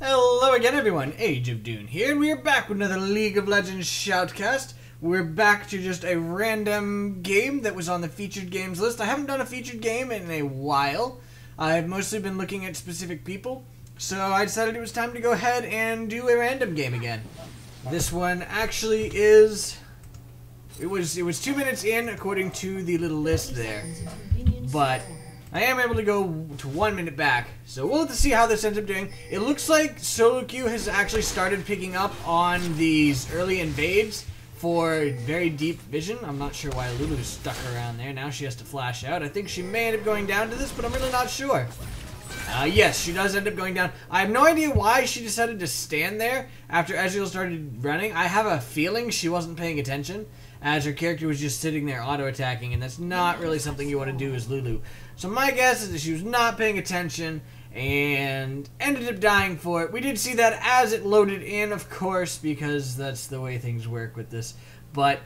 Hello again everyone, Ageofdune here, and we are back with another League of Legends Shoutcast. We're back to just a random game that was on the featured games list. I haven't done a featured game in a while. I've mostly been looking at specific people, so I decided it was time to go ahead and do a random game again. This one actually is... It was 2 minutes in according to the little list there, but I am able to go to 1 minute back, so we'll have to see how this ends up doing. It looks like solo queue has actually started picking up on these early invades for very deep vision. I'm not sure why Lulu's stuck around there. Now she has to flash out. I think she may end up going down to this, but I'm really not sure. Yes, she does end up going down. I have no idea why she decided to stand there after Ezreal started running. I have a feeling she wasn't paying attention, as her character was just sitting there auto-attacking, and that's not really something you want to do as Lulu. So my guess is that she was not paying attention and ended up dying for it. We did see that as it loaded in, of course, because that's the way things work with this. But,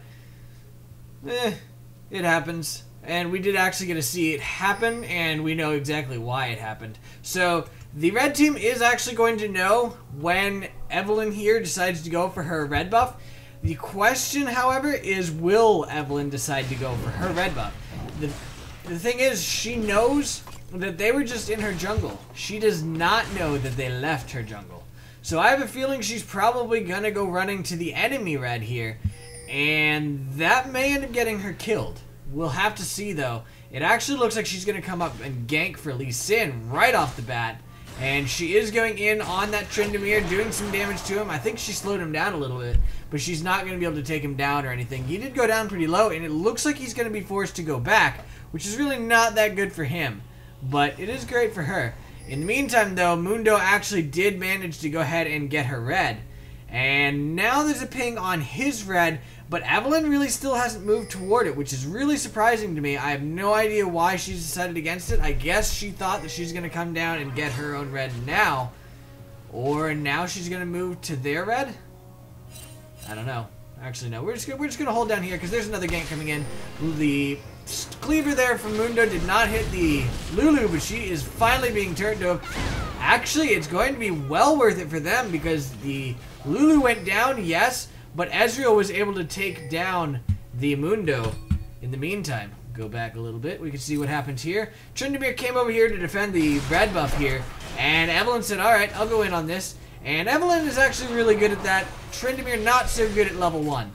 it happens. And we did actually get to see it happen, and we know exactly why it happened. So, the red team is actually going to know when Evelynn here decides to go for her red buff. The question, however, is will Evelynn decide to go for her red buff? The thing is, she knows that they were just in her jungle. She does not know that they left her jungle. So I have a feeling she's probably going to go running to the enemy red here, and that may end up getting her killed. We'll have to see, though. It actually looks like she's going to come up and gank for Lee Sin right off the bat. And she is going in on that Tryndamere, doing some damage to him. I think she slowed him down a little bit, but she's not going to be able to take him down or anything. He did go down pretty low, and it looks like he's going to be forced to go back, which is really not that good for him. But it is great for her. In the meantime, though, Mundo actually did manage to go ahead and get her red. And now there's a ping on his red, but Evelynn really still hasn't moved toward it, which is really surprising to me. I have no idea why she's decided against it. I guess she thought that she's going to come down and get her own red now. Or now she's going to move to their red? I don't know. Actually, no. We're just going to hold down here because there's another gank coming in. The cleaver there from Mundo did not hit the Lulu, but she is finally being turned to. Actually, it's going to be well worth it for them because the Lulu went down, yes, but Ezreal was able to take down the Mundo in the meantime. Go back a little bit. We can see what happened here. Tryndamere came over here to defend the red buff here, and Evelynn said, alright, I'll go in on this. And Evelynn is actually really good at that. Tryndamere not so good at level 1.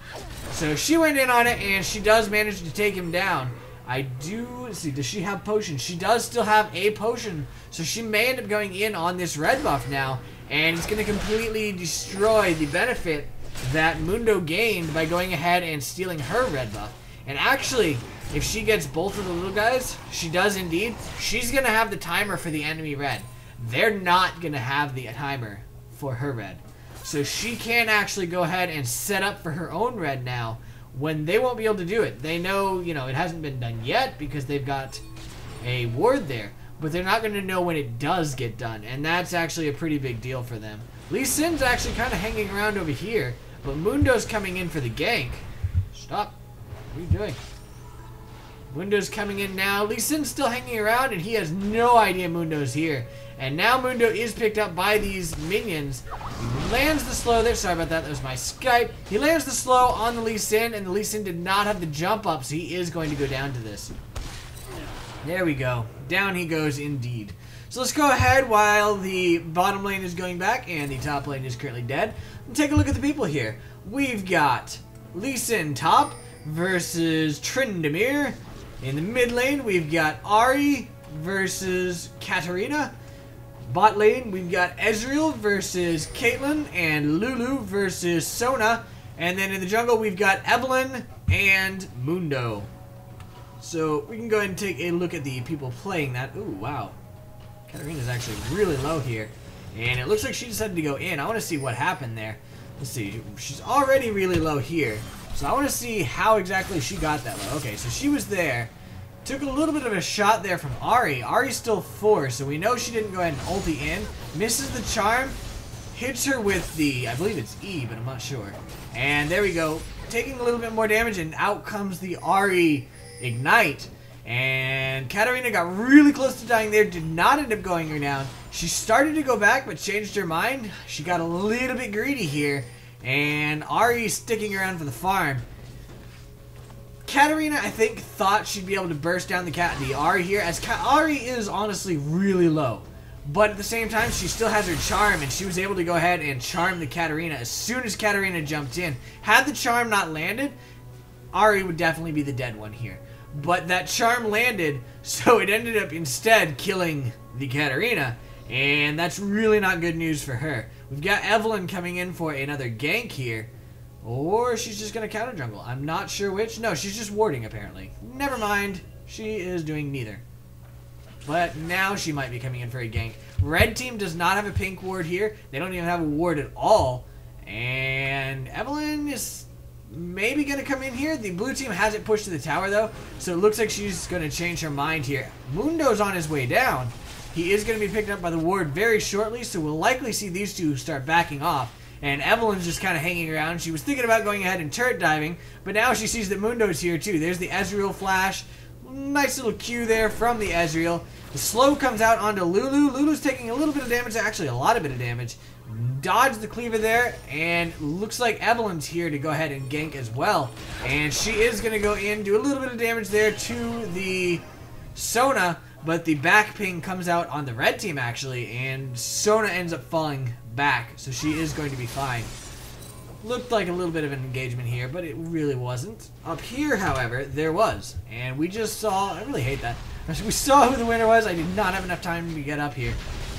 So she went in on it, and she does manage to take him down. Let's see, does she have potions? She does still have a potion, so she may end up going in on this red buff now, and it's going to completely destroy the benefit that Mundo gained by going ahead and stealing her red buff. And actually, if she gets both of the little guys, she does indeed, she's going to have the timer for the enemy red. They're not going to have the timer for her red. So she can actually go ahead and set up for her own red now, when they won't be able to do it. They know, it hasn't been done yet because they've got a ward there, but they're not going to know when it does get done, and that's actually a pretty big deal for them. Lee Sin's actually kind of hanging around over here, but Mundo's coming in for the gank. Stop. What are you doing? Mundo's coming in now. Lee Sin's still hanging around, and he has no idea Mundo's here. And now Mundo is picked up by these minions. He lands the slow there. Sorry about that. That was my Skype. He lands the slow on the Lee Sin, and the Lee Sin did not have the jump up, so he is going to go down to this. There we go. Down he goes indeed. So let's go ahead while the bottom lane is going back and the top lane is currently dead. And take a look at the people here. We've got Lee Sin top versus Tryndamere. In the mid lane, we've got Ahri versus Katarina. Bot lane, we've got Ezreal versus Caitlyn and Lulu versus Sona. And then in the jungle, we've got Evelynn and Mundo. So we can go ahead and take a look at the people playing that. Ooh, wow. Katarina's actually really low here. And it looks like she decided to go in. I want to see what happened there. Let's see. She's already really low here. So I want to see how exactly she got that low. Okay, so she was there. Took a little bit of a shot there from Ahri. Ahri's still 4, so we know she didn't go ahead and ulti in. Misses the charm. Hits her with the, I believe it's E, but I'm not sure. And there we go. Taking a little bit more damage, and out comes the Ahri Ignite. And Katarina got really close to dying there, did not end up going down. She started to go back, but changed her mind. She got a little bit greedy here. And Ahri sticking around for the farm. Katarina, I think, thought she'd be able to burst down the Ahri here, as Ahri is honestly really low. But at the same time, she still has her charm, and she was able to go ahead and charm the Katarina as soon as Katarina jumped in. Had the charm not landed, Ahri would definitely be the dead one here. But that charm landed, so it ended up instead killing the Katarina, and that's really not good news for her. We've got Evelynn coming in for another gank here, or she's just going to counter jungle. I'm not sure which. No, she's just warding apparently. Never mind, she is doing neither. But now she might be coming in for a gank. Red team does not have a pink ward here. They don't even have a ward at all. And Evelynn is maybe going to come in here. The blue team has it pushed to the tower though. So it looks like she's going to change her mind here. Mundo's on his way down. He is going to be picked up by the ward very shortly. So we'll likely see these two start backing off. And Evelynn's just kind of hanging around. She was thinking about going ahead and turret diving. But now she sees that Mundo's here too. There's the Ezreal flash. Nice little Q there from the Ezreal. The slow comes out onto Lulu. Lulu's taking a little bit of damage, actually a lot of bit of damage. Dodge the cleaver there, and looks like Evelynn's here to go ahead and gank as well. And she is going to go in, do a little bit of damage there to the Sona, but the back ping comes out on the red team actually, and Sona ends up falling back, so she is going to be fine. Looked like a little bit of an engagement here, but it really wasn't. Up here, however, there was. And we just saw... I really hate that. We saw who the winner was. I did not have enough time to get up here.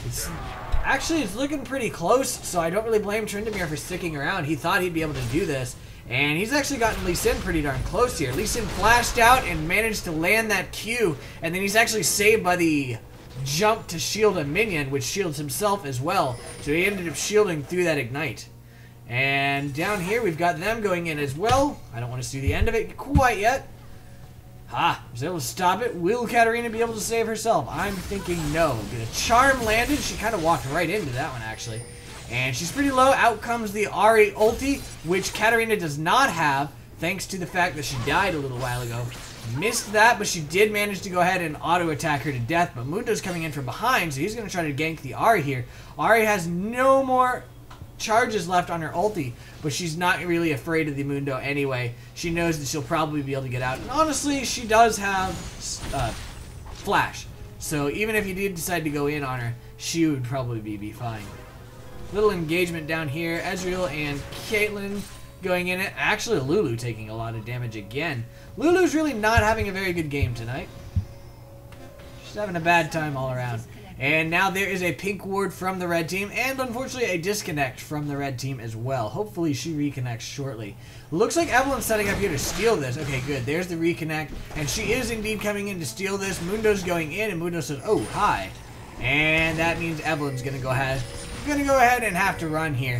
It's looking pretty close, so I don't really blame Tryndamere for sticking around. He thought he'd be able to do this. And he's actually gotten Lee Sin pretty darn close here. Lee Sin flashed out and managed to land that Q. And then he's actually saved by the jump to shield a minion, which shields himself as well. So he ended up shielding through that ignite. And down here, we've got them going in as well. I don't want to see the end of it quite yet. Ha! Was able to stop it. Will Katarina be able to save herself? I'm thinking no. The charm landed. She kind of walked right into that one, actually. And she's pretty low. Out comes the Ahri ulti, which Katarina does not have, thanks to the fact that she died a little while ago. Missed that, but she did manage to go ahead and auto-attack her to death. But Mundo's coming in from behind, so he's going to try to gank the Ahri here. Ahri has no more charges left on her ulti, but she's not really afraid of the Mundo anyway. She knows that she'll probably be able to get out, and honestly she does have flash, so even if you did decide to go in on her, she would probably be fine. Little engagement down here. Ezreal and Caitlyn going in it. Actually Lulu taking a lot of damage again. Lulu's really not having a very good game tonight. She's having a bad time all around. And now there is a pink ward from the red team, and unfortunately a disconnect from the red team as well. Hopefully she reconnects shortly. Looks like Evelynn's setting up here to steal this. Okay, good. There's the reconnect, and she is indeed coming in to steal this. Mundo's going in, and Mundo says, "Oh, hi." And that means Evelynn's going to go ahead and have to run here.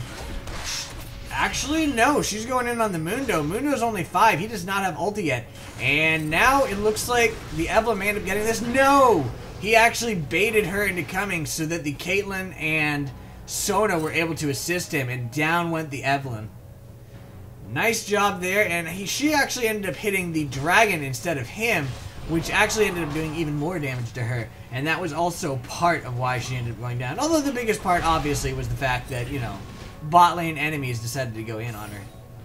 Actually, no. She's going in on the Mundo. Mundo's only 5. He does not have ulti yet. And now it looks like the Evelynn may end up getting this. No! He actually baited her into coming so that the Caitlyn and Sona were able to assist him, and down went the Evelynn. Nice job there, and she actually ended up hitting the dragon instead of him, which actually ended up doing even more damage to her, and that was also part of why she ended up going down. Although the biggest part, obviously, was the fact that, you know, bot lane enemies decided to go in on her.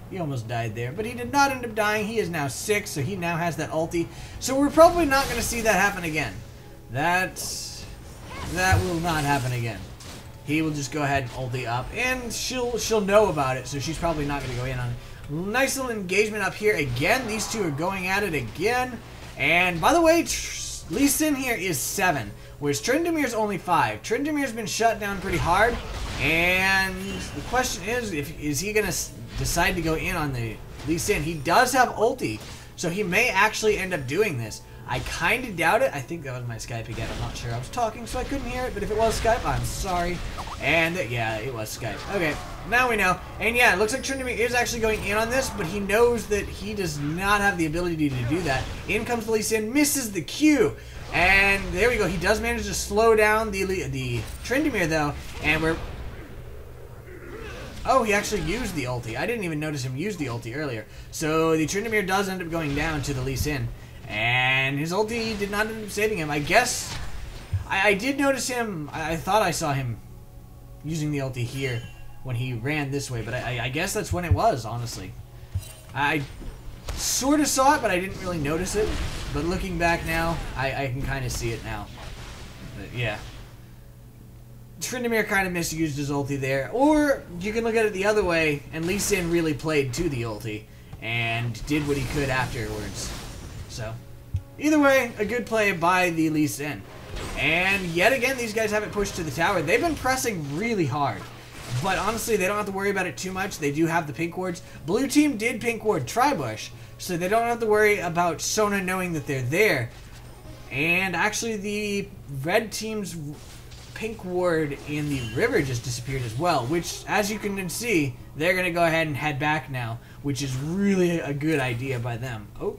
He almost died there, but he did not end up dying. He is now 6, so he now has that ulti. So we're probably not going to see that happen again. That will not happen again. He will just go ahead and ulti up, and she'll know about it, so she's probably not going to go in on it. Nice little engagement up here again. These two are going at it again. And by the way, Lee Sin here is 7, whereas Tryndamere's only 5. Tryndamere's been shut down pretty hard, and the question is he going to decide to go in on the Lee Sin? He does have ulti, so he may actually end up doing this. I kind of doubt it. I think that was my Skype again. I'm not sure. I was talking, so I couldn't hear it. But if it was Skype, I'm sorry. And yeah, it was Skype. Okay, now we know. And yeah, it looks like Tryndamere is actually going in on this, but he knows that he does not have the ability to do that. In comes Lee Sin, misses the Q. And there we go. He does manage to slow down the Tryndamere, though. And we're... Oh, he actually used the ulti. I didn't even notice him use the ulti earlier. So the Tryndamere does end up going down to the Lee Sin. And his ulti did not end up saving him. I guess I did notice him. I thought I saw him using the ulti here when he ran this way, but I guess that's when it was, honestly. I sort of saw it, but I didn't really notice it. But looking back now, I can kind of see it now. But yeah. Tryndamere kind of misused his ulti there. Or you can look at it the other way, and Lee Sin really played to the ulti and did what he could afterwards. So, either way, a good play by the Lee Sin. And yet again, these guys haven't pushed to the tower. They've been pressing really hard. But honestly, they don't have to worry about it too much. They do have the pink wards. Blue team did pink ward Tribush, so they don't have to worry about Sona knowing that they're there. And actually, the red team's pink ward in the river just disappeared as well, which, as you can see, they're going to go ahead and head back now, which is really a good idea by them. Oh,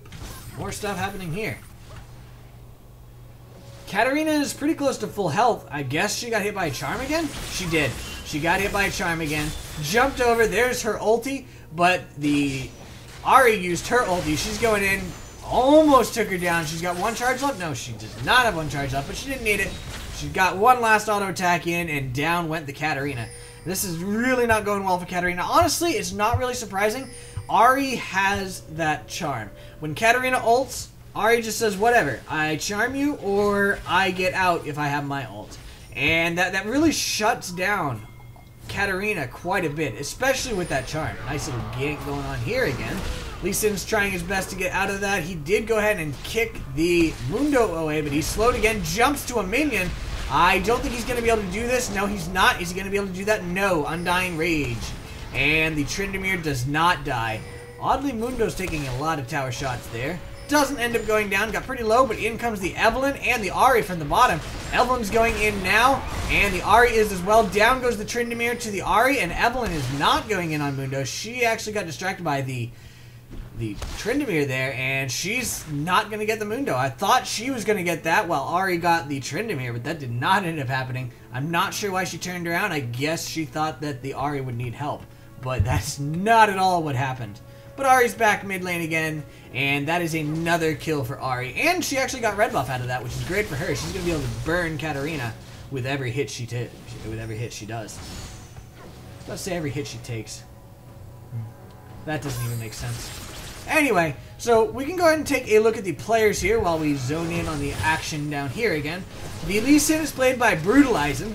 more stuff happening here. Katarina is pretty close to full health. I guess she got hit by a charm again? She did. She got hit by a charm again. Jumped over. There's her ulti, but the Ahri used her ulti. She's going in. Almost took her down. She's got one charge left. No, she does not have one charge left, but she didn't need it. She got one last auto attack in, and down went the Katarina. This is really not going well for Katarina. Honestly, it's not really surprising. Ahri has that charm. When Katarina ults, Ahri just says, whatever, I charm you or I get out if I have my ult. And that really shuts down Katarina quite a bit, especially with that charm. Nice little gank going on here again. Lee Sin's trying his best to get out of that. He did go ahead and kick the Mundo away, but he's slowed again, jumps to a minion. I don't think he's going to be able to do this. No, he's not. Is he going to be able to do that? No. Undying Rage. And the Tryndamere does not die. Oddly, Mundo's taking a lot of tower shots there. Doesn't end up going down. Got pretty low, but in comes the Evelynn and the Ahri from the bottom. Evelynn's going in now, and the Ahri is as well. Down goes the Tryndamere to the Ahri, and Evelynn is not going in on Mundo. She actually got distracted by the Tryndamere there, and she's not going to get the Mundo. I thought she was going to get that while Ahri got the Tryndamere, but that did not end up happening. I'm not sure why she turned around. I guess she thought that the Ahri would need help, but that's not at all what happened. But Ahri's back mid lane again, and that is another kill for Ahri. And she actually got red buff out of that, which is great for her. She's going to be able to burn Katarina with every hit she does. Let's say every hit she takes. That doesn't even make sense. Anyway, so we can go ahead and take a look at the players here while we zone in on the action down here again. The Lee Sin is played by brutalizin.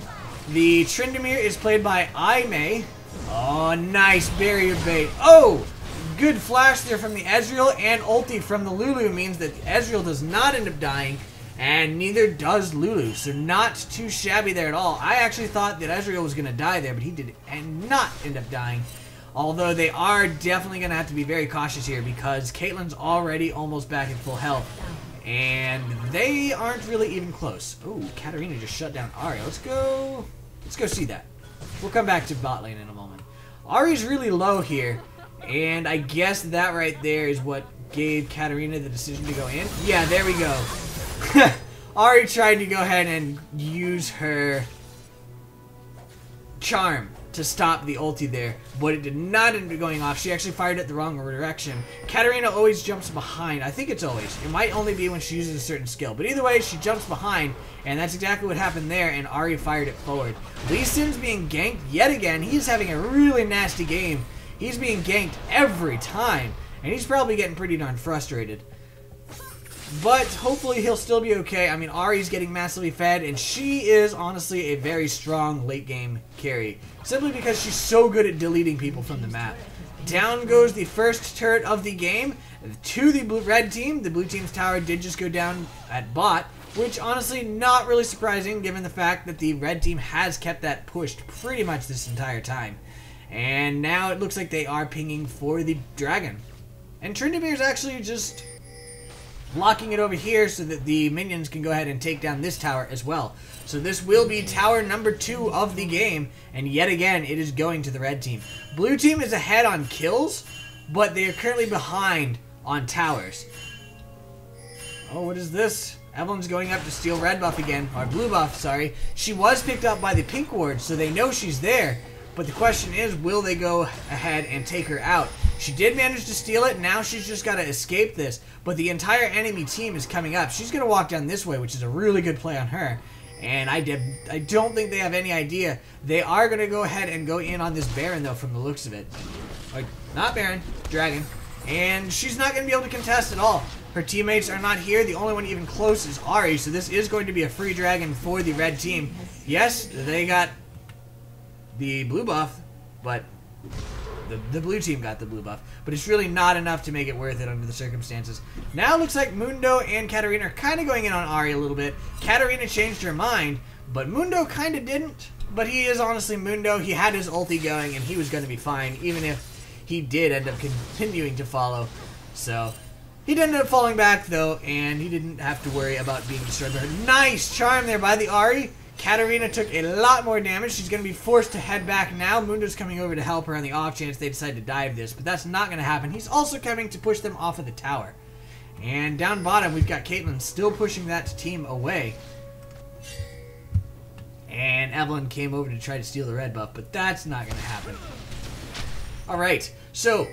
The Tryndamere is played by ayemaye. Oh, nice barrier bait. Oh! Good flash there from the Ezreal, and ulti from the Lulu means that Ezreal does not end up dying, and neither does Lulu, so not too shabby there at all. I actually thought that Ezreal was going to die there, but he did not end up dying. Although they are definitely going to have to be very cautious here because Caitlyn's already almost back at full health, and they aren't really even close. Oh, Katarina just shut down Ahri. Let's go see that. We'll come back to bot lane in a moment. Ahri's really low here. And I guess that right there is what gave Katarina the decision to go in. Yeah, there we go. Ahri tried to go ahead and use her charm to stop the ulti there, but it did not end up going off. She actually fired it the wrong direction. Katarina always jumps behind. I think it's always. It might only be when she uses a certain skill. But either way, she jumps behind, and that's exactly what happened there, and Ahri fired it forward. Lee Sin's being ganked yet again. He's having a really nasty game. He's being ganked every time, and he's probably getting pretty darn frustrated. But hopefully he'll still be okay. I mean, Ahri's getting massively fed, and she is honestly a very strong late game carry. Simply because she's so good at deleting people from the map. Down goes the first turret of the game to the red team. The blue team's tower did just go down at bot, which honestly not really surprising given the fact that the red team has kept that pushed pretty much this entire time. And now it looks like they are pinging for the dragon. And Tryndamere's actually just blocking it over here so that the minions can go ahead and take down this tower as well. So this will be tower number 2 of the game, and yet again it is going to the red team. Blue team is ahead on kills, but they are currently behind on towers. Oh, what is this? Evelynn's going up to steal red buff again, or blue buff, sorry. She was picked up by the pink ward, so they know she's there. But the question is, will they go ahead and take her out? She did manage to steal it. Now she's just got to escape this. But the entire enemy team is coming up. She's going to walk down this way, which is a really good play on her. And I don't think they have any idea. They are going to go ahead and go in on this Baron, though, from the looks of it. Like, not Baron, Dragon. And she's not going to be able to contest at all. Her teammates are not here. The only one even close is Ahri. So this is going to be a free dragon for the red team. Yes, they got the blue buff, but the blue team got the blue buff. But it's really not enough to make it worth it under the circumstances. Now it looks like Mundo and Katarina are kind of going in on Ahri a little bit. Katarina changed her mind, but Mundo kind of didn't. But he is honestly Mundo. He had his ulti going, and he was going to be fine, even if he did end up continuing to follow. So he did end up falling back, though, and he didn't have to worry about being destroyed by her. Nice charm there by the Ahri. Katarina took a lot more damage. She's going to be forced to head back now. Mundo's coming over to help her on the off chance they decide to dive this, but that's not going to happen. He's also coming to push them off of the tower. And down bottom, we've got Caitlyn still pushing that team away. And Evelynn came over to try to steal the red buff, but that's not going to happen. Alright, so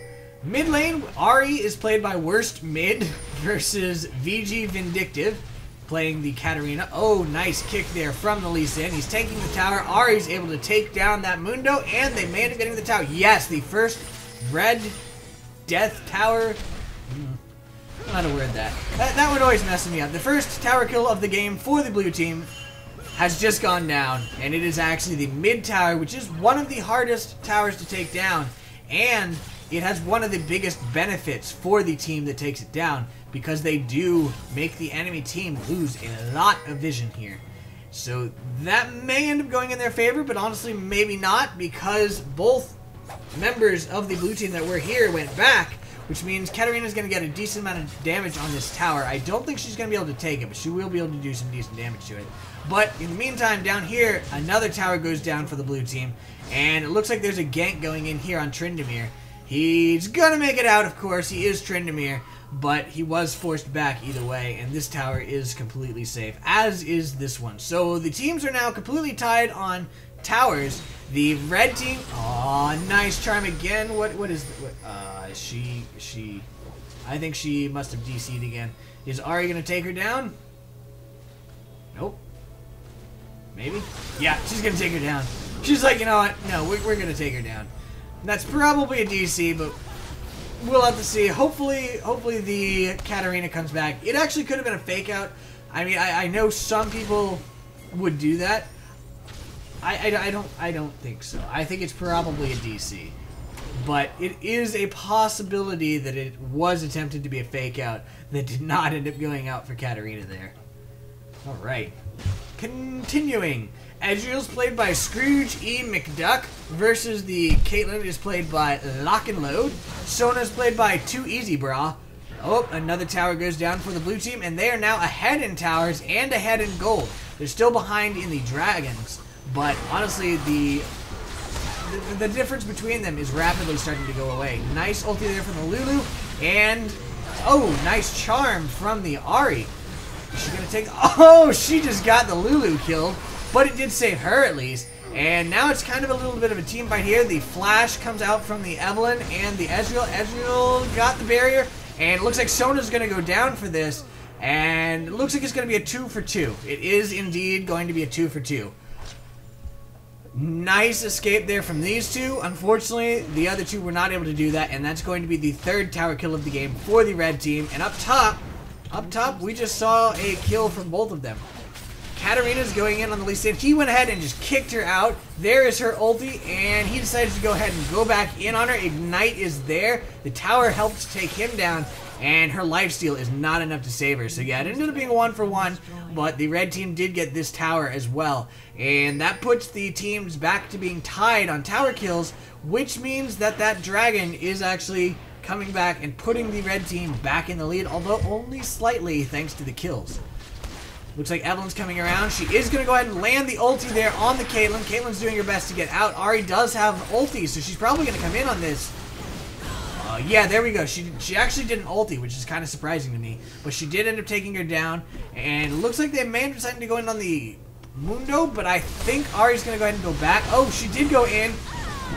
mid lane, Ahri is played by Worst Mid versus VG Vindictive, playing the Katarina. Oh, nice kick there from the Lee Sin. He's tanking the tower. Ahri's able to take down that Mundo, and they may end up getting the tower. Yes, the first red death tower. I don't know how to word that. That would always mess me up. The first tower kill of the game for the blue team has just gone down, and it is actually the mid tower, which is one of the hardest towers to take down, and it has one of the biggest benefits for the team that takes it down, because they do make the enemy team lose a lot of vision here. So that may end up going in their favor, but honestly maybe not, because both members of the blue team that were here went back, which means Katarina's going to get a decent amount of damage on this tower. I don't think she's going to be able to take it, but she will be able to do some decent damage to it. But in the meantime, down here, another tower goes down for the blue team, and it looks like there's a gank going in here on Tryndamere. He's going to make it out, of course. He is Tryndamere, but he was forced back either way, and this tower is completely safe, as is this one. So the teams are now completely tied on towers. The red team, oh, nice charm again. What is, she, I think she must have DC'd again. Is Ahri going to take her down? Nope. Maybe? Yeah, she's going to take her down. She's like, you know what? No, we're going to take her down. That's probably a DC, but we'll have to see. Hopefully the Katarina comes back. It actually could have been a fake out. I mean, I know some people would do that. I don't think so. I think it's probably a DC. But it is a possibility that it was attempted to be a fake out that did not end up going out for Katarina there. Alright. Continuing. Ezreal's played by Scrooge E McDuck versus the Caitlyn is played by LokNLoad. Sona's played by 2EasyBra. Oh, another tower goes down for the blue team, and they are now ahead in towers and ahead in gold. They're still behind in the dragons, but honestly, the difference between them is rapidly starting to go away. Nice ulti there from the Lulu, and oh, nice charm from the Ahri. Is she gonna take? Oh, she just got the Lulu killed. But it did save her at least. And now it's kind of a little bit of a team fight here. The flash comes out from the Evelynn and the Ezreal. Ezreal got the barrier. And it looks like Sona's going to go down for this. And it looks like it's going to be a 2 for 2. It is indeed going to be a 2 for 2. Nice escape there from these two. Unfortunately, the other two were not able to do that. And that's going to be the third tower kill of the game for the red team. And up top, we just saw a kill from both of them. Katarina's going in on the Lee Sin. He went ahead and just kicked her out. There is her ulti, and he decides to go ahead and go back in on her. Ignite is there. The tower helped take him down, and her lifesteal is not enough to save her. So yeah, it ended up being a 1-for-1, but the red team did get this tower as well. And that puts the teams back to being tied on tower kills, which means that that dragon is actually coming back and putting the red team back in the lead, although only slightly thanks to the kills. Looks like Evelynn's coming around. She is going to go ahead and land the ulti there on the Caitlyn. Caitlyn's doing her best to get out. Ahri does have ulti, so she's probably going to come in on this. Yeah, there we go. She actually did an ulti, which is kind of surprising to me. But she did end up taking her down. And it looks like they may have decided to go in on the Mundo, but I think Ahri's going to go ahead and go back. Oh, she did go in.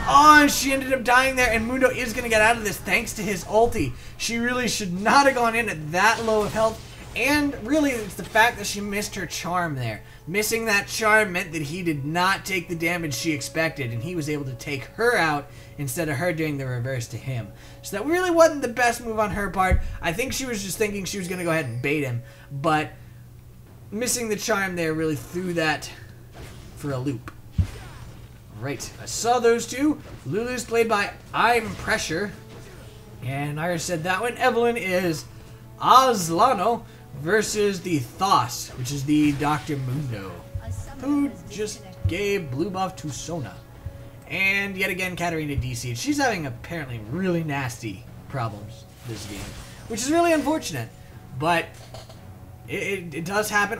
Oh, and she ended up dying there, and Mundo is going to get out of this thanks to his ulti. She really should not have gone in at that low of health, and really it's the fact that she missed her charm there. Missing that charm meant that he did not take the damage she expected, and he was able to take her out instead of her doing the reverse to him. So that really wasn't the best move on her part. I think she was just thinking she was going to go ahead and bait him, but missing the charm there really threw that for a loop. Right, I saw those two. Lulu's played by imPressher, and I already said that one. Evelynn is Aazzlano versus the Thos, which is the Dr. Mundo, who just gave blue buff to Sona. And yet again, Katarina DC'd. She's having apparently really nasty problems this game, which is really unfortunate, but it does happen.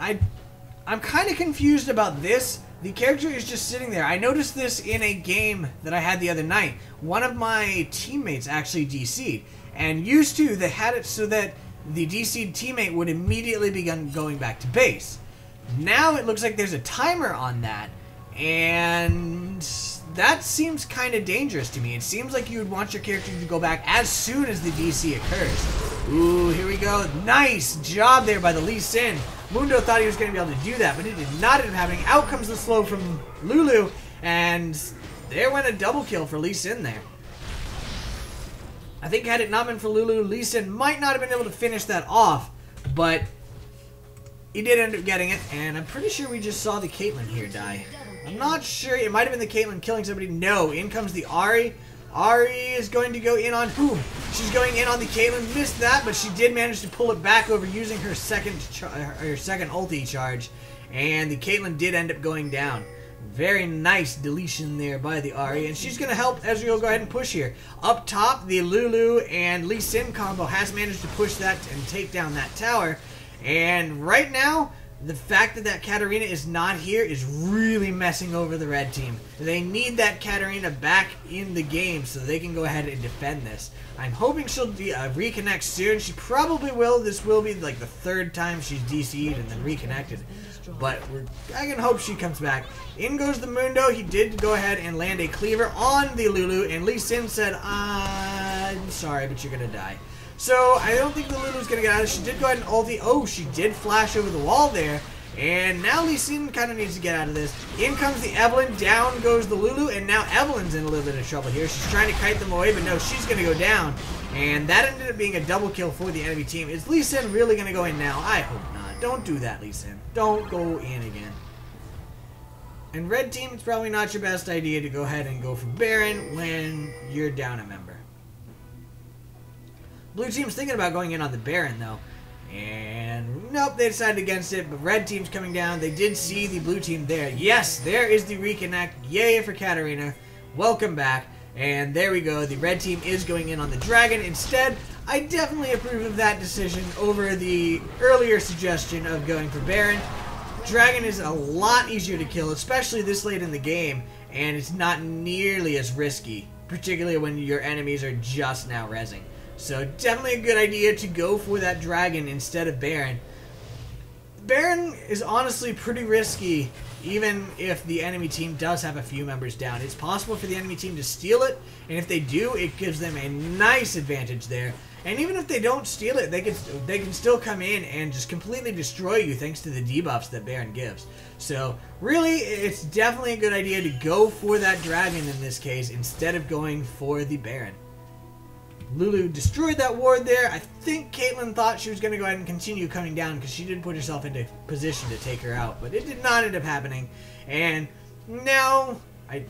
I'm kind of confused about this. The character is just sitting there. I noticed this in a game that I had the other night. One of my teammates actually DC'd, and used to, they had it so that the DC'd teammate would immediately begin going back to base. Now it looks like there's a timer on that, and that seems kind of dangerous to me. It seems like you would want your character to go back as soon as the DC occurs. Ooh, here we go. Nice job there by the Lee Sin. Mundo thought he was going to be able to do that, but it did not end up happening. Out comes the slow from Lulu, and there went a double kill for Lee Sin there. I think had it not been for Lulu, Lee Sin might not have been able to finish that off, but he did end up getting it, and I'm pretty sure we just saw the Caitlyn here die. I'm not sure. It might have been the Caitlyn killing somebody. No, in comes the Ahri. Ahri is going to go in on who? She's going in on the Caitlyn. Missed that, but she did manage to pull it back over using her second ulti charge, and the Caitlyn did end up going down. Very nice deletion there by the Ahri, and she's going to help Ezreal go ahead and push here. Up top, the Lulu and Lee Sin combo has managed to push that and take down that tower, and right now, the fact that that Katarina is not here is really messing over the red team. They need that Katarina back in the game so they can go ahead and defend this. I'm hoping she'll reconnect soon. She probably will. This will be like the third time she's DC'd and then reconnected. But I can hope she comes back. In goes the Mundo. He did go ahead and land a cleaver on the Lulu, and Lee Sin said, I'm sorry, but you're going to die. So, I don't think the Lulu's going to get out of it. She did go ahead and ulti. Oh, she did flash over the wall there. And now Lee Sin kind of needs to get out of this. In comes the Evelynn. Down goes the Lulu. And now Evelynn's in a little bit of trouble here. She's trying to kite them away, but no, she's going to go down. And that ended up being a double kill for the enemy team. Is Lee Sin really going to go in now? I hope not. Don't do that, Lee Sin. Don't go in again. And red team, it's probably not your best idea to go ahead and go for Baron when you're down a member. Blue team's thinking about going in on the Baron, though. And nope, they decided against it. But red team's coming down. They did see the blue team there. Yes, there is the reconnect. Yay for Katarina. Welcome back. And there we go. The red team is going in on the dragon. Instead, I definitely approve of that decision over the earlier suggestion of going for Baron. Dragon is a lot easier to kill, especially this late in the game. And it's not nearly as risky, particularly when your enemies are just now rezzing. So definitely a good idea to go for that dragon instead of Baron. Baron is honestly pretty risky, even if the enemy team does have a few members down. It's possible for the enemy team to steal it, and if they do, it gives them a nice advantage there. And even if they don't steal it, they can still come in and just completely destroy you thanks to the debuffs that Baron gives. So really, it's definitely a good idea to go for that dragon in this case instead of going for the Baron. Lulu destroyed that ward there. I think Caitlyn thought she was going to go ahead and continue coming down because she did put herself into position to take her out, but it did not end up happening. And now, I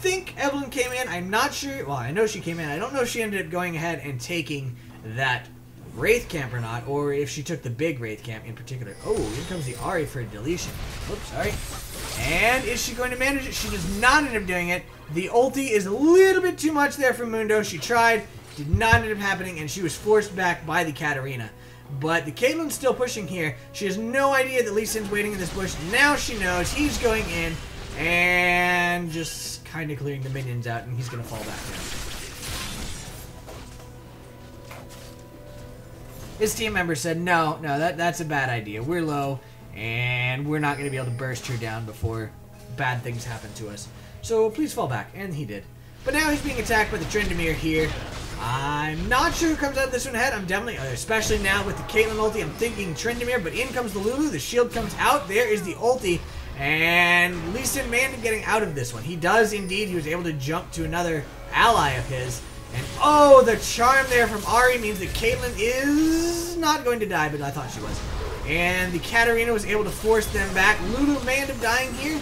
think Evelynn came in. I'm not sure. Well, I know she came in. I don't know if she ended up going ahead and taking that Wraith Camp or not, or if she took the big Wraith Camp in particular. Oh, here comes the Ahri for a deletion. Oops, sorry. And is she going to manage it? She does not end up doing it. The ulti is a little bit too much there for Mundo. She tried, did not end up happening, and she was forced back by the Katarina. But the Caitlyn's still pushing here. She has no idea that Lee Sin's waiting in this bush. Now she knows. He's going in and just kind of clearing the minions out, and he's going to fall back down. His team member said, no, that's a bad idea. We're low, and we're not going to be able to burst her down before bad things happen to us. So please fall back. And he did. But now he's being attacked by the Tryndamere here. I'm not sure who comes out of this one ahead. I'm definitely, especially now with the Caitlyn ulti, I'm thinking Tryndamere, but in comes the Lulu. The shield comes out. There is the ulti. And Lee Sin managed getting out of this one. He does indeed. He was able to jump to another ally of his. And oh, the charm there from Ahri means that Caitlyn is not going to die, but I thought she was. And the Katarina was able to force them back. Lulu may end up dying here.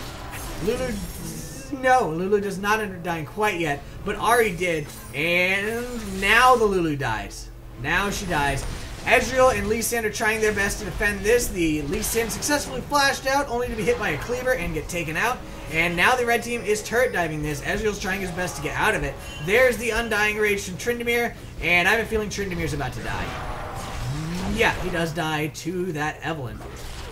Lulu does not end up dying quite yet, but Ahri did. And now the Lulu dies. Now she dies. Ezreal and Lee Sin are trying their best to defend this. The Lee Sin successfully flashed out, only to be hit by a cleaver and get taken out. And now the red team is turret diving this. Ezreal's trying his best to get out of it. There's the Undying Rage from Tryndamere, and I have a feeling Tryndamere's about to die. Yeah, he does die to that Evelynn.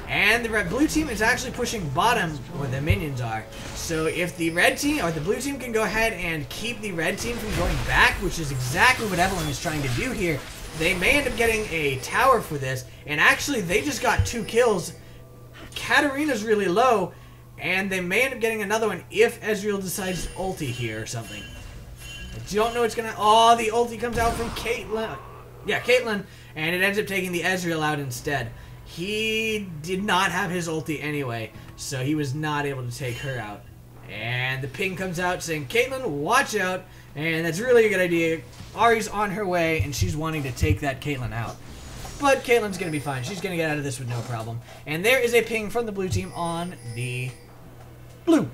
And the blue team is actually pushing bottom where the minions are. So if the red team or the blue team can go ahead and keep the red team from going back, which is exactly what Evelynn is trying to do here, they may end up getting a tower for this. And actually, they just got 2 kills. Katarina's really low, and they may end up getting another one if Ezreal decides to ulti here or something. I don't know what's gonna. Oh, the ulti comes out from Caitlyn. Yeah, Caitlyn, and it ends up taking the Ezreal out instead. He did not have his ulti anyway, so he was not able to take her out. And the ping comes out saying, Caitlyn, watch out. And that's really a good idea. Ahri's on her way, and she's wanting to take that Caitlyn out. But Caitlyn's going to be fine. She's going to get out of this with no problem. And there is a ping from the blue team on the blue.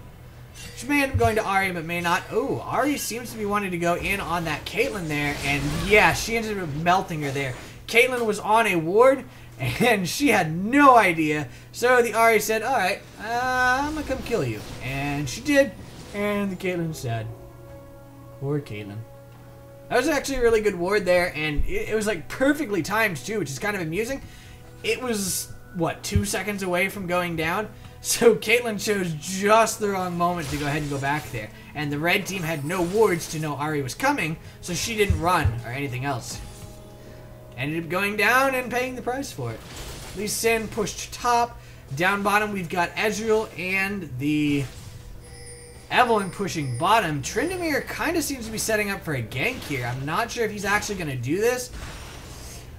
She may end up going to Ahri, but may not. Oh, Ahri seems to be wanting to go in on that Caitlyn there. And yeah, she ended up melting her there. Caitlyn was on a ward, and she had no idea. So the Ahri said, alright, I'm going to come kill you. And she did. And the Caitlyn's sad. Poor Caitlyn. That was actually a really good ward there, and it was like perfectly timed too, which is kind of amusing. It was, what, 2 seconds away from going down? So Caitlyn chose just the wrong moment to go ahead and go back there. And the red team had no wards to know Ahri was coming, so she didn't run or anything else. Ended up going down and paying the price for it. Lee Sin pushed top. Down bottom, we've got Ezreal and the Evelynn pushing bottom. Tryndamere kind of seems to be setting up for a gank here. I'm not sure if he's actually going to do this.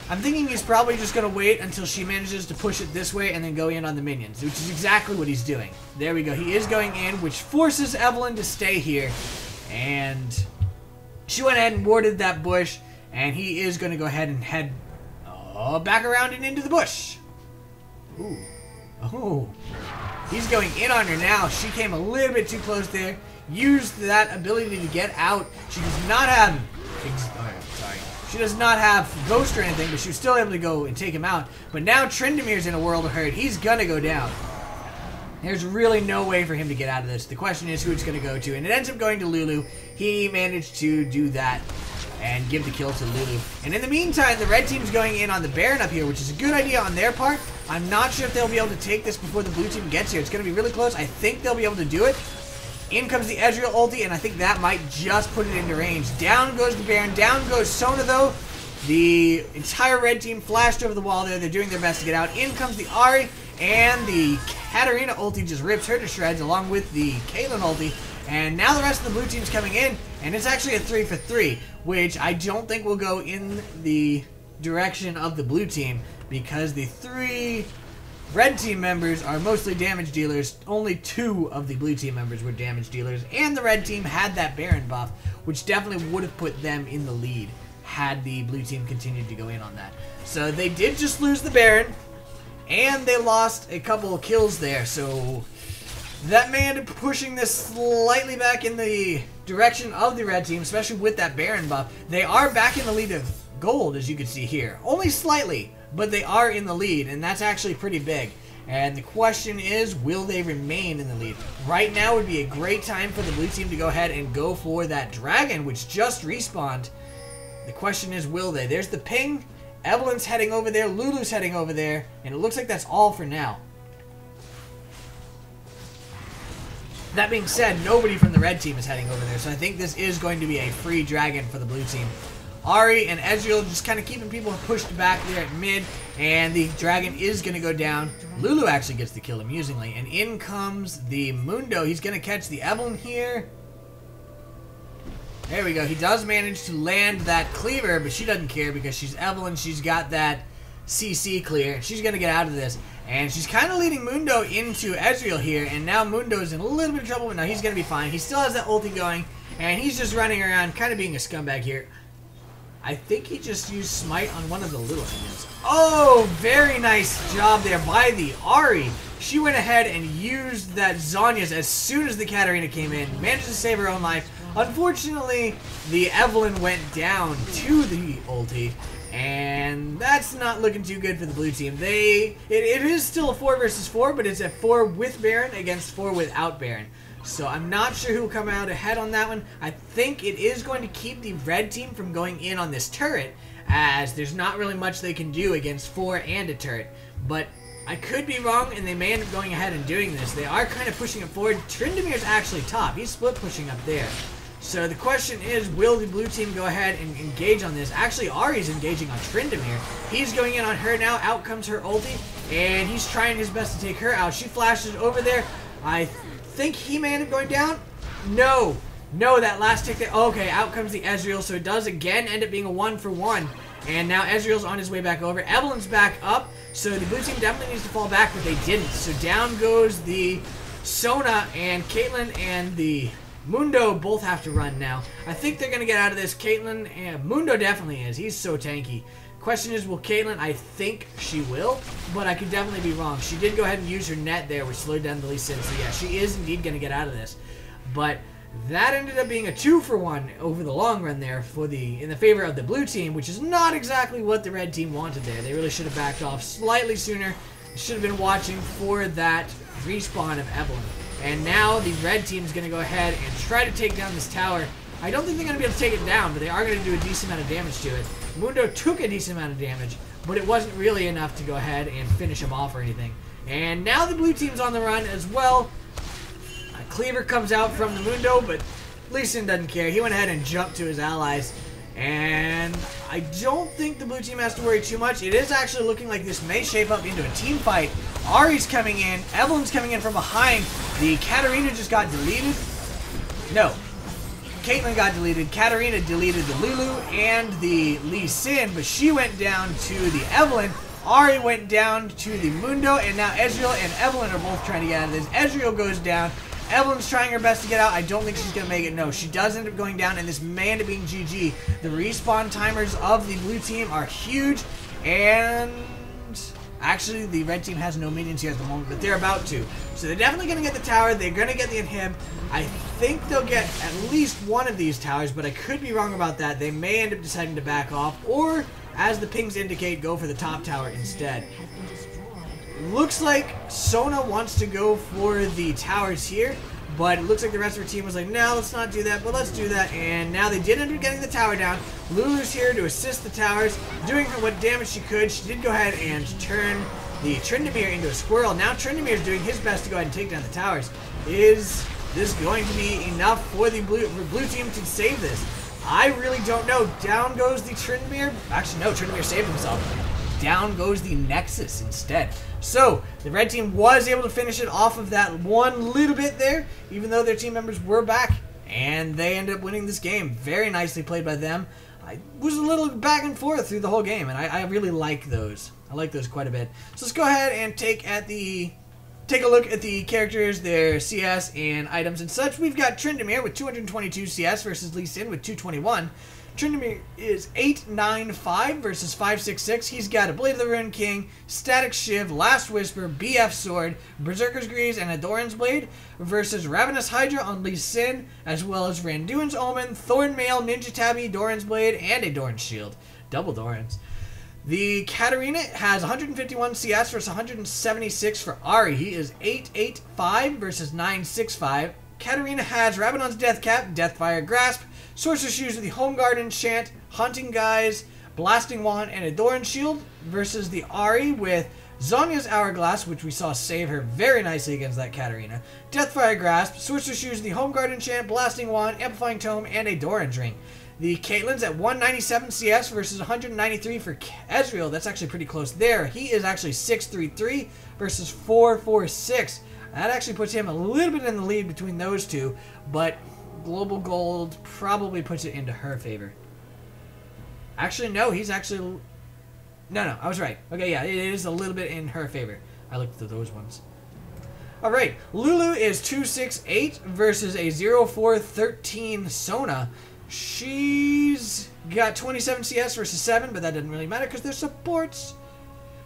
I'm thinking he's probably just going to wait until she manages to push it this way and then go in on the minions, which is exactly what he's doing. There we go. He is going in, which forces Evelynn to stay here. And she went ahead and warded that bush, and he is going to go ahead and head back around and into the bush. Ooh. Oh. He's going in on her now. She came a little bit too close there. Used that ability to get out. She does not have... She does not have Ghost or anything, but she was still able to go and take him out. But now Tryndamere's in a world of hurt. He's going to go down. There's really no way for him to get out of this. The question is who it's going to go to. And it ends up going to Lulu. He managed to do that and give the kill to Lulu. And in the meantime, the red team's going in on the Baron up here, which is a good idea on their part. I'm not sure if they'll be able to take this before the blue team gets here. It's going to be really close. I think they'll be able to do it. In comes the Ezreal ulti, and I think that might just put it into range. Down goes the Baron. Down goes Sona, though. The entire red team flashed over the wall there. They're doing their best to get out. In comes the Ahri, and the Katarina ulti just rips her to shreds, along with the Caitlyn ulti. And now the rest of the blue team's coming in, and it's actually a 3-for-3, which I don't think will go in the direction of the blue team, because the 3 red team members are mostly damage dealers. Only 2 of the blue team members were damage dealers, and the red team had that Baron buff, which definitely would have put them in the lead had the blue team continued to go in on that. So they did just lose the Baron, and they lost a couple of kills there, so that may end up pushing this slightly back in the direction of the red team, especially with that Baron buff. They are back in the lead of gold, as you can see here. Only slightly, but they are in the lead, and that's actually pretty big. And the question is, will they remain in the lead? Right now would be a great time for the blue team to go ahead and go for that dragon, which just respawned. The question is, will they? There's the ping. Evelynn's heading over there. Lulu's heading over there. And it looks like that's all for now. That being said, nobody from the red team is heading over there, so I think this is going to be a free dragon for the blue team. Ahri and Ezreal just kind of keeping people pushed back there at mid, and the dragon is going to go down. Lulu actually gets the kill amusingly, and in comes the Mundo. He's going to catch the Evelynn here. There we go. He does manage to land that cleaver, but she doesn't care because she's Evelynn. She's got that CC clear. She's going to get out of this. And she's kind of leading Mundo into Ezreal here. And now Mundo's in a little bit of trouble, but now he's going to be fine. He still has that ulti going. And he's just running around, kind of being a scumbag here. I think he just used Smite on one of the little hands. Oh, very nice job there by the Ahri. She went ahead and used that Zhonya's as soon as the Katarina came in. Managed to save her own life. Unfortunately, the Evelynn went down to the ulti. And that's not looking too good for the blue team. It is still a 4 versus 4, but it's a 4 with Baron against 4 without Baron. So I'm not sure who will come out ahead on that one. I think it is going to keep the red team from going in on this turret, as there's not really much they can do against 4 and a turret. But I could be wrong, and they may end up going ahead and doing this. They are kind of pushing it forward. Tryndamere's actually top. He's split pushing up there. So the question is, will the blue team go ahead and engage on this? Actually, Ahri's engaging on Tryndamere. He's going in on her now. Out comes her ulti, and he's trying his best to take her out. She flashes over there. I think he may end up going down. No, that last tick there. Okay, out comes the Ezreal, so it does again end up being a 1-for-1. And now Ezreal's on his way back over. Evelynn's back up, so the blue team definitely needs to fall back, but they didn't. So down goes the Sona, and Caitlyn and the Mundo both have to run now. I think they're going to get out of this. Caitlyn and Mundo definitely is. He's so tanky. Question is, will Caitlyn? I think she will, but I could definitely be wrong. She did go ahead and use her net there, which slowed down the Lee Sin. So yeah, she is indeed going to get out of this. But that ended up being a 2-for-1 over the long run there in the favor of the blue team, which is not exactly what the red team wanted there. They really should have backed off slightly sooner. Should have been watching for that respawn of Evelynn. And now the red team is going to go ahead and try to take down this tower. I don't think they're going to be able to take it down, but they are going to do a decent amount of damage to it. Mundo took a decent amount of damage, but it wasn't really enough to go ahead and finish him off or anything. And now the blue team's on the run as well. A cleaver comes out from the Mundo, but Lee Sin doesn't care. He went ahead and jumped to his allies. And I don't think the blue team has to worry too much. It is actually looking like this may shape up into a team fight. Ahri's coming in. Evelynn's coming in from behind. The Katarina just got deleted. No. Caitlyn got deleted. Katarina deleted the Lulu and the Lee Sin, but she went down to the Evelynn. Ahri went down to the Mundo, and now Ezreal and Evelynn are both trying to get out of this. Ezreal goes down. Evelynn's trying her best to get out. I don't think she's going to make it. No, she does end up going down, and this may end up being GG. The respawn timers of the blue team are huge, and actually the red team has no minions here at the moment, but they're about to. So they're definitely going to get the tower. They're going to get the inhib. I think they'll get at least one of these towers, but I could be wrong about that. They may end up deciding to back off, or, as the pings indicate, go for the top tower instead. Looks like Sona wants to go for the towers here, but it looks like the rest of her team was like, no, let's not do that, but let's do that. And now they did end up getting the tower down. Lulu's here to assist the towers, doing what damage she could. She did go ahead and turn the Tryndamere into a squirrel. Now Tryndamere is doing his best to go ahead and take down the towers. Is this going to be enough for the blue team to save this? I really don't know. Down goes the Tryndamere. Actually, no, Tryndamere saved himself. Down goes the Nexus instead. So, the red team was able to finish it off of that one little bit there, even though their team members were back, and they ended up winning this game. Very nicely played by them. I was a little back and forth through the whole game, and I really like those. I like those quite a bit. So let's go ahead and take a look at the characters, their CS and items and such. We've got Tryndamere with 222 CS versus Lee Sin with 221. Tryndamere is 895 versus 566. He's got a Blade of the Ruined King, Static Shiv, Last Whisper, BF Sword, Berserker's Greaves, and a Doran's Blade versus Ravenous Hydra on Lee Sin, as well as Randuin's Omen, Thornmail, Ninja Tabby, Doran's Blade, and a Doran's Shield. Double Dorans. The Katarina has 151 CS versus 176 for Ahri. He is 885 versus 965. Katarina has Rabadon's Death Cap, Deathfire Grasp, Sorcerer's Shoes with the Home Guard enchant, Hunting Guise, Blasting Wand, and a Doran Shield versus the Ahri with Zhonya's Hourglass, which we saw save her very nicely against that Katarina. Deathfire Grasp, Sorcerer's Shoes, the Home Guard Enchant, Blasting Wand, Amplifying Tome, and a Doran's Ring. The Caitlyn's at 197 CS versus 193 for Ezreal. That's actually pretty close there. He is actually 633 versus 446. That actually puts him a little bit in the lead between those two, but Global Gold probably puts it into her favor. Actually, no, he's actually... No, I was right. Okay, yeah, it is a little bit in her favor. I looked at those ones. Alright, Lulu is 268 versus a 0413 Sona. She's got 27 CS versus 7, but that doesn't really matter because they're supports.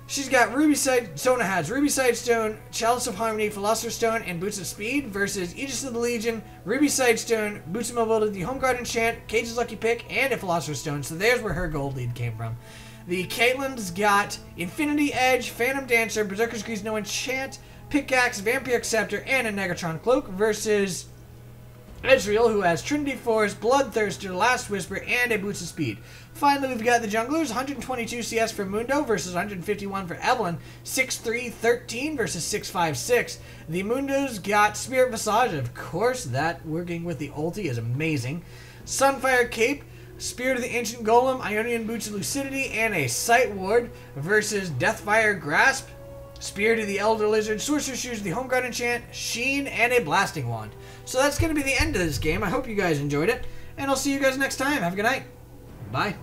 She's got Sona has Ruby Sidestone, Chalice of Harmony, Philosopher's Stone, and Boots of Speed versus Aegis of the Legion, Ruby Sidestone, Boots of Mobility, the Home Guard Enchant, Cage's Lucky Pick, and a Philosopher's Stone. So there's where her gold lead came from. The Caitlyn's got Infinity Edge, Phantom Dancer, Berserker's Grease, No Enchant, Pickaxe, Vampiric Scepter, and a Negatron Cloak versus Ezreal, who has Trinity Force, Bloodthirster, Last Whisper, and a Boots of Speed. Finally, we've got the junglers, 122 CS for Mundo versus 151 for Evelynn, 6-3-13 versus 6-5-6. The Mundo's got Spirit Visage, of course, that working with the ulti is amazing. Sunfire Cape, Spirit of the Ancient Golem, Ionian Boots of Lucidity, and a Sight Ward versus Deathfire Grasp, Spirit of the Elder Lizard, Sorcerer's Shoes, the Home Guard Enchant, Sheen, and a Blasting Wand. So that's going to be the end of this game. I hope you guys enjoyed it, and I'll see you guys next time. Have a good night. Bye.